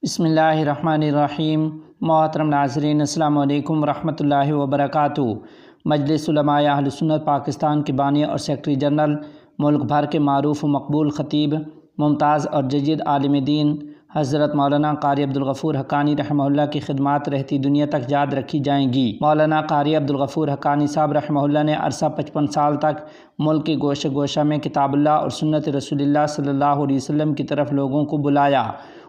بسم اللہ الرحمن الرحیم۔ محترم ناظرین، السلام علیکم ورحمۃ اللہ وبرکاتہ۔ مجلس علماء اہل سنت پاکستان کے بانی اور سیکرٹری جنرل، ملک بھر کے معروف و مقبول خطیب، ممتاز اور جدید عالم دین حضرت مولانا قاری عبدالغفور حقانی رحمہ اللہ کی خدمات رہتی دنیا تک یاد رکھی جائیں گی۔ مولانا قاری عبدالغفور حقانی صاحب رحمہ اللہ نے عرصہ 55 سال تک ملک کے گوشے گوشہ میں کتاب اللہ اور سنت رسول اللہ صلی اللہ علیہ وسلم کی طرف لوگوں کو بلایا۔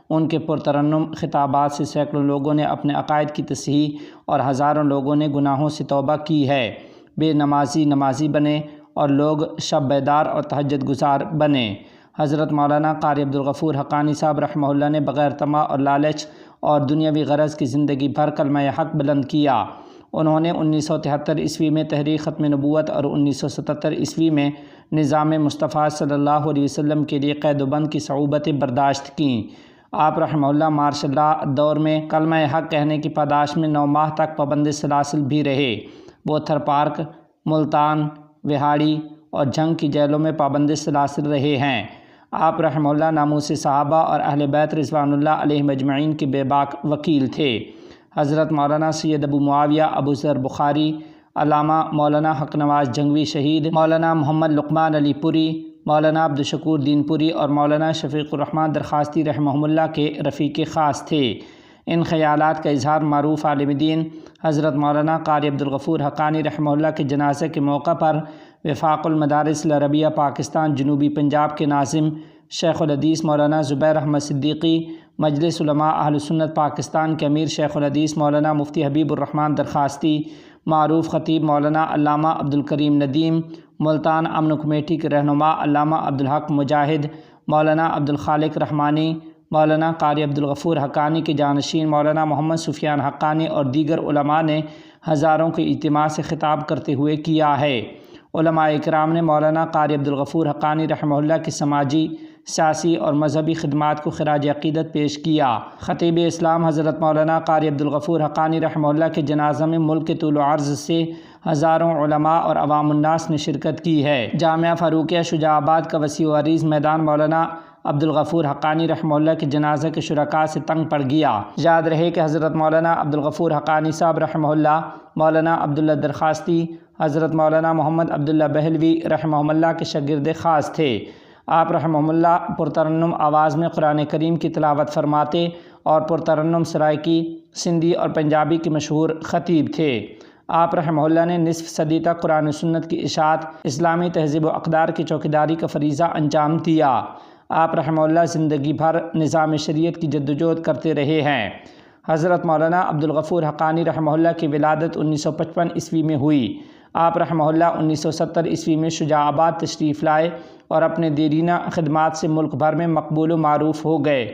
ان کے پرترنم خطابات سے سینکڑوں لوگوں نے اپنے عقائد کی تصحیح اور ہزاروں لوگوں نے گناہوں سے توبہ کی ہے۔ بے نمازی نمازی بنے اور لوگ شب بیدار اور تہجد گزار بنے۔ حضرت مولانا قاری عبدالغفور حقانی صاحب رحمہ اللہ نے بغیر طمع اور لالچ اور دنیاوی غرض کی زندگی بھر کلمہ حق بلند کیا۔ انہوں نے 1973 عیسوی میں تحریک ختم نبوت اور 1977 عیسوی میں نظام مصطفیٰ صلی اللہ علیہ وسلم کے لیے قید و بند کی صعوبتیں برداشت کیں۔ آپ رحمہ اللہ مارشل لا دور میں کلمہ حق کہنے کی پاداش میں 9 ماہ تک پابند سلاسل بھی رہے۔ بوتھر پارک، ملتان، وہاڑی اور جنگ کی جیلوں میں پابند سلاسل رہے ہیں۔ آپ رحمہ اللہ ناموس صحابہ اور اہل بیت رضوان اللہ علیہم اجمعین کے بے باک وکیل تھے۔ حضرت مولانا سید ابو معاویہ ابو ذر بخاری، علامہ مولانا حق نواز جنگوی شہید، مولانا محمد لقمان علی پوری، مولانا عبدالشکور دین پوری اور مولانا شفیق الرحمن درخواستی رحمہ اللہ کے رفیق خاص تھے۔ ان خیالات کا اظہار معروف عالم دین حضرت مولانا قاری عبدالغفور حقانی رحمہ اللہ کے جنازے کے موقع پر وفاق المدارس العربیہ پاکستان جنوبی پنجاب کے ناظم شیخ الحدیث مولانا زبیر احمد صدیقی، مجلس علماء اہل سنت پاکستان کے امیر شیخ الحدیث مولانا مفتی حبیب الرحمن درخواستی، معروف خطیب مولانا علامہ عبدالکریم ندیم، ملتان امن کمیٹی کے رہنما علامہ عبدالحق مجاہد، مولانا عبدالخالق رحمانی، مولانا قاری عبدالغفور حقانی کے جانشین مولانا محمد سفیان حقانی اور دیگر علماء نے ہزاروں کے اجتماع سے خطاب کرتے ہوئے کیا ہے۔ علماء اکرام نے مولانا قاری عبدالغفور حقانی رحمہ اللہ کی سماجی، سیاسی اور مذہبی خدمات کو خراج عقیدت پیش کیا۔ خطیب اسلام حضرت مولانا قاری عبدالغفور حقانی رحمہ اللہ کے جنازہ میں ملک کے طول و عرض سے ہزاروں علماء اور عوام الناس نے شرکت کی ہے۔ جامعہ فاروقیہ شجاع آباد کا وسیع و عریض میدان مولانا عبدالغفور حقانی رحمہ اللہ کے جنازہ کے شرکاء سے تنگ پڑ گیا۔ یاد رہے کہ حضرت مولانا عبدالغفور حقانی صاحب رحمہ اللہ، مولانا عبداللہ درخواستی، حضرت مولانا محمد عبداللہ بہلوی رحمہ اللہ کے شاگرد خاص تھے۔ آپ رحمہ اللہ پرترنم آواز میں قرآن کریم کی تلاوت فرماتے اور پرترنم سرائکی، سندھی اور پنجابی کے مشہور خطیب تھے۔ آپ رحمہ اللہ نے نصف صدی تک قرآن و سنت کی اشاعت، اسلامی تہذیب و اقدار کی چوکیداری کا فریضہ انجام دیا۔ آپ رحمہ اللہ زندگی بھر نظام شریعت کی جدوجہد کرتے رہے ہیں۔ حضرت مولانا عبدالغفور حقانی رحمہ اللہ کی ولادت 1955 عیسوی میں ہوئی۔ آپ رحمہ اللہ 1970 عیسوی میں شجاع آباد تشریف لائے اور اپنے دیرینہ خدمات سے ملک بھر میں مقبول و معروف ہو گئے۔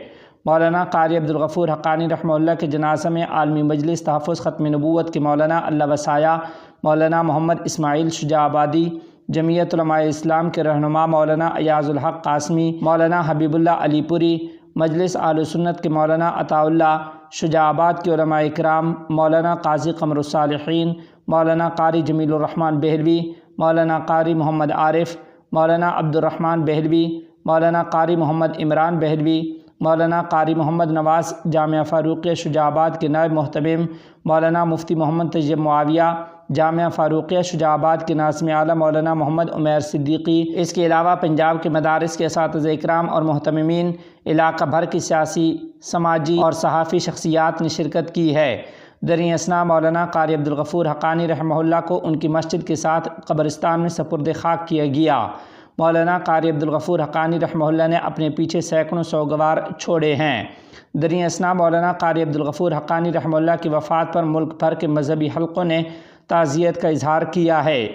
مولانا قاری عبدالغفور حقانی رحمہ اللہ کے جنازہ میں عالمی مجلس تحفظ ختم نبوت کے مولانا اللہ وسایہ، مولانا محمد اسماعیل شجاع آبادی، جمعیت علماء اسلام کے رہنما مولانا ایاز الحق قاسمی، مولانا حبیب اللہ علی پوری، مجلس اہل سنت کے مولانا عطاء اللہ، شجاع آباد کے علماء اکرام، مولانا قاضی قمر الصالحین، مولانا قاری جمیل الرحمن بہلوی، مولانا قاری محمد عارف، مولانا عبد الرحمن بہلوی، مولانا قاری محمد عمران بہلوی، مولانا قاری محمد نواز جامعہ فاروقیہ شجاع آباد کے نائب محتمم، مولانا مفتی محمد طیب معاویہ جامعہ فاروقیہ شجاع آباد کے ناظم اعلیٰ مولانا محمد عمیر صدیقی، اس کے علاوہ پنجاب کے مدارس کے اساتذہ اکرام اور محتممین، علاقہ بھر کی سیاسی، سماجی اور صحافی شخصیات نے شرکت کی ہے۔ دریں اثنا مولانا قاری عبدالغفور حقانی رحمہ اللہ کو ان کی مسجد کے ساتھ قبرستان میں سپرد خاک کیا گیا۔ مولانا قاری عبدالغفور حقانی رحمہ اللہ نے اپنے پیچھے سینکڑوں سوگوار چھوڑے ہیں۔ دریں اثنا مولانا قاری عبدالغفور حقانی رحمہ اللہ کی وفات پر ملک بھر کے مذہبی حلقوں نے تعزیت کا اظہار کیا ہے۔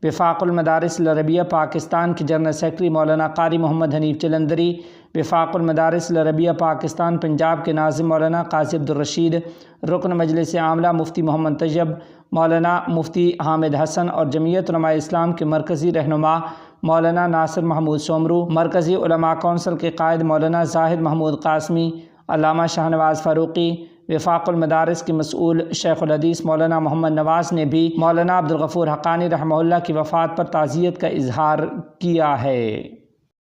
وفاق المدارس العربیہ پاکستان کے جنرل سیکرٹری مولانا قاری محمد حنیف جلندری، وفاق المدارس العربیہ پاکستان پنجاب کے ناظم مولانا قاضی عبدالرشید، رکن مجلس عاملہ مفتی محمد طیب، مولانا مفتی حامد حسن اور جمعیت علماء اسلام کے مرکزی رہنما مولانا ناصر محمود سومرو، مرکزی علماء کونسل کے قائد مولانا زاہد محمود قاسمی، علامہ شاہ نواز فاروقی، وفاق المدارس کے مسئول شیخ الحدیث مولانا محمد نواز نے بھی مولانا عبدالغفور حقانی رحمہ اللہ کی وفات پر تعزیت کا اظہار کیا ہے۔